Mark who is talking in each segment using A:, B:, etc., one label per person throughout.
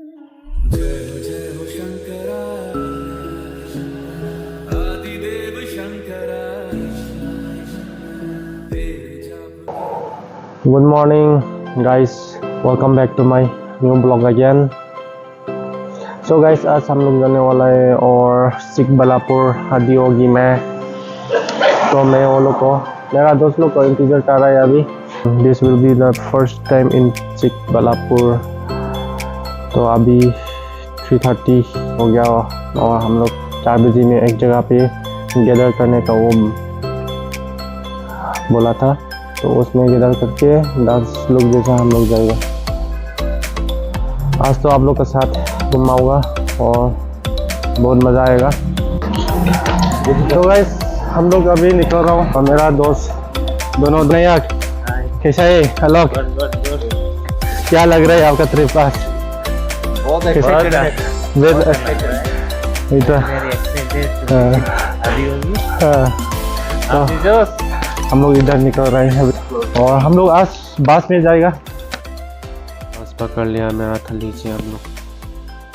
A: जय जय हो Shankara आदिदेव Shankara
B: Good morning guys, welcome back to my new vlog again. So guys, आज हम लोग जाने वाला है और चिकबल्लापुर आदियोगी में। तो मैं वो लोग को, मेरा दोस्त लोग को इंतजार कर रहा है अभी। This will be the first time in Chikballapur. तो अभी 3:30 हो गया और हम लोग 4 बजे में एक जगह पे गैदर करने का वो बोला था, तो उसमें गैदर करके 10 लोग जैसा हम लोग जाएगा। आज तो आप लोग के साथ घुमाऊंगा और बहुत मज़ा आएगा। तो गाइस हम लोग अभी निकल रहा हूँ और मेरा दोस्त दोनों नया कैसा है? हेलो, क्या लग रहा है आपका ट्रिप आज?
C: बहुत
B: हम लोग इधर निकल रहे हैं और हम लोग आज बस में जाएगा। बस पकड़ लिया मैराथली से। हम लोग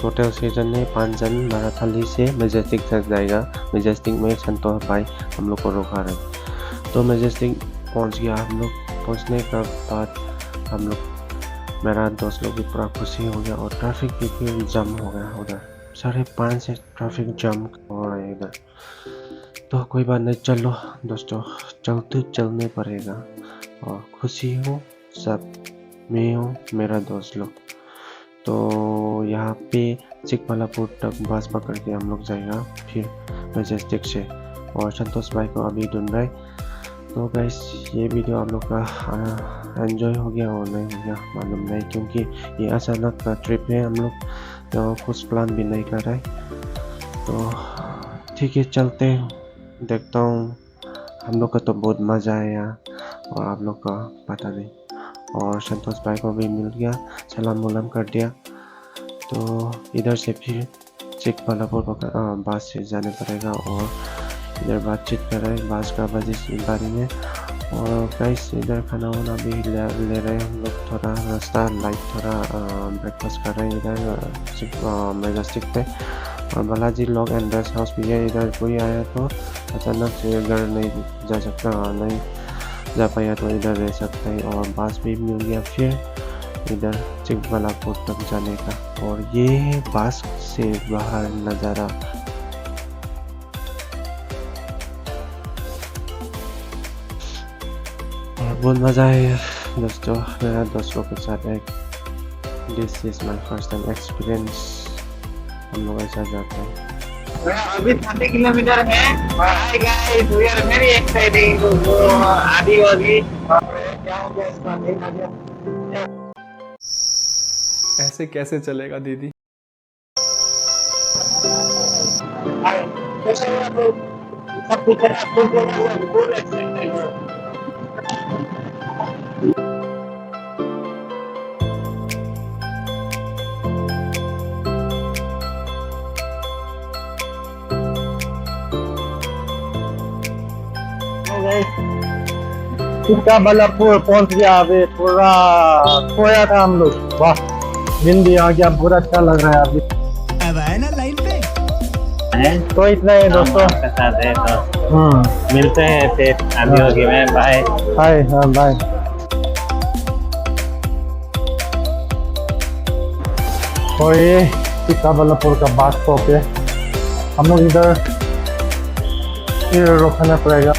B: टोटल 6 जन है, 5 जन मैराथली से मेजेस्टिक तक जाएगा। मेजेस्टिक में संतोष भाई हम लोग को रोका रहे, तो मेजेस्टिक पहुंच गया। हम लोग पहुंचने के बाद हम लोग, मेरा दोस्त लोग भी पूरा खुशी हो गया और ट्रैफिक भी फिर जाम हो गया उधर। 5:30 से ट्रैफिक जाम हो रहा है इधर। तो कोई बात नहीं, चलो दोस्तों, चलने पड़ेगा। और खुशी हो सब, मैं हूँ, मेरा दोस्त लोग। तो यहाँ पे चिकबल्लापुर तक बस पकड़ के हम लोग जाएगा, फिर मेजेस्टिक से। और संतोष भाई को अभी ढूंढ रहे। तो गाइस ये वीडियो आप लोग का एंजॉय हो गया और नहीं हो गया मालूम नहीं, क्योंकि ये अचानक का ट्रिप है। हम लोग तो कुछ प्लान भी नहीं कर रहे। तो ठीक है, चलते हैं, देखता हूँ। हम लोग का तो बहुत मज़ा आया और आप लोग का पता नहीं। और संतोष भाई को भी मिल गया, सलाम मुलाम कर दिया। तो इधर से फिर चिकबल्लापुर बस से जाने पड़ेगा और इधर बातचीत कर रहे हैं बस का बारे में। और गाइस इधर खाना वाना भी ले रहे हैं हम लोग। थोड़ा रास्ता लाइट, थोड़ा ब्रेकफास्ट कर रहे हैं इधर मेजेस्टिक पे। और Balaji log and rest house भी है इधर। कोई आया तो अचानक से घर नहीं जा सकता, नहीं जा पाया तो इधर रह सकता है। और बस भी मिल गया फिर इधर चिकबल्लापुर तक जाने का। और ये बस से बाहर नज़ारा बहुत मज़ा है दोस्तों, मेरा दोस्तों के साथ एक this is my first time experience. हम लोग ऐसा जाते हैं।
C: अभी 30 किलोमीटर है। Hi guys, we are very exciting to go Adiyogi.
D: ऐसे कैसे चलेगा दीदी?
C: सब कुछ है।
B: चिकबल्लापुर पहुंच गया। अभी पूरा खोया था हम लोग, वाह दिन भी आ गया, पूरा अच्छा लग रहा है अभी।
E: अब आए ना लाइन पे।
B: तो इतना है दोस्तों,
C: के साथ है तो मिलते हैं फिर आदियोगी में। बाय।
B: हाय, हाँ बाय। और ये चिकबल्लापुर का बस स्टॉप है। हम लोग इधर फिर रोकना पड़ेगा।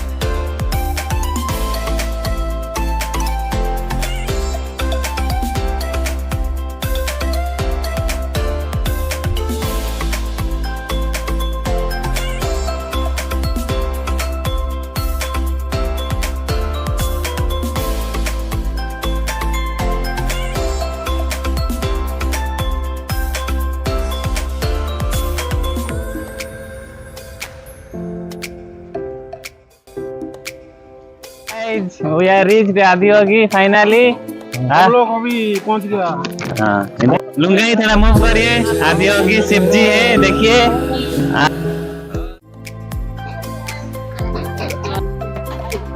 C: We are reached Adiyogi finally.
D: हम लोग अभी पहुंच गया।
C: हाँ, लुंगाई थोड़ा मूव करिए। आदियोगी शिव जी है, देखिए।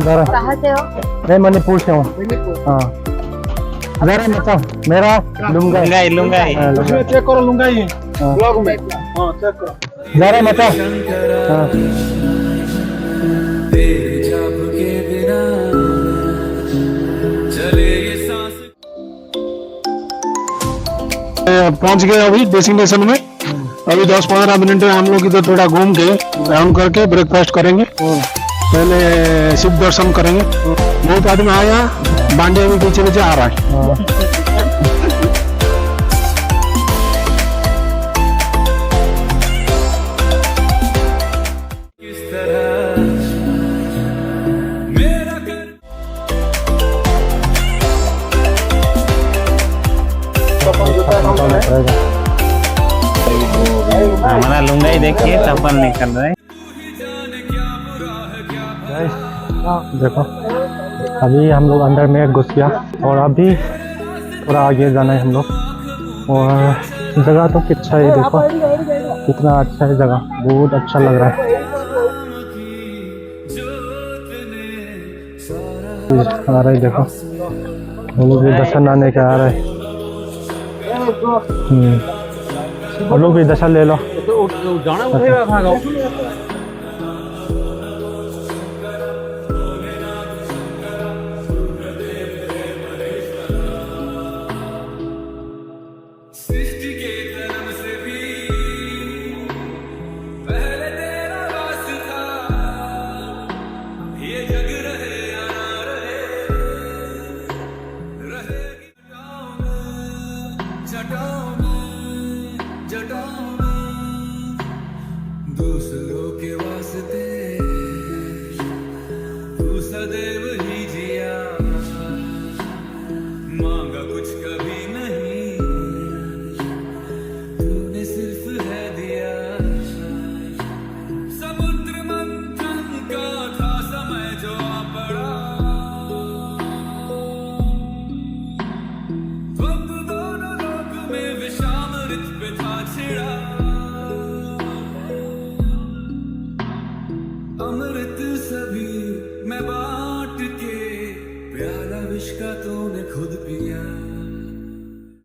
B: कहाँ से हो? मैं मणिपुर से हूँ। हाँ जरा मचा मेरा लुंगाई लुंगाई
D: उसमें चेक करो लूंगा ही
B: हाँ।
D: ब्लॉग में हाँ चेक करो
B: जरा मचा
A: शंकरा तेरे जाप के बिना चले ये सांस
D: पहुंच गए अभी डेस्टिनेशन में। अभी 10-15 मिनट में हम लोग इधर थोड़ा घूम के राउंड करके ब्रेकफास्ट करेंगे। पहले शिव दर्शन करेंगे। बहुत आदमी आया, बांडिया भी पीछे पीछे आ रहा है।
A: किस तरह मेरा कर
F: हमारा लुंगा ही देखिए चप्पल निकल रहा है।
A: जाने क्या बुरा है क्या
B: देखो अभी हम लोग अंदर में घुस गया और अभी थोड़ा आगे जाना है हम लोग। और जगह तो कितना है, देखो कितना अच्छा है जगह, बहुत अच्छा लग रहा है। आ रहा है देखो, हम लोग भी दर्शन आने के आ रहे हैं। हम लोग भी दर्शन ले लो।
A: सृष्टि के कर्म से भी पहले तेरा वास था। ये जग रहे या ना रहे, रहेगी जटाओं में जटाओं में दूसरों के वास्ते तू सदैव ही जिया। मांगा कुछ कभी नहीं, तूने सिर्फ है दिया। समुद्र मंथन का था समय जो आ पड़ा, द्वंद्व दोनों लोक में विषामृत पे था छिड़ा। अमृत सभी मैं बांट के, प्याला विष का तूने खुद पिया।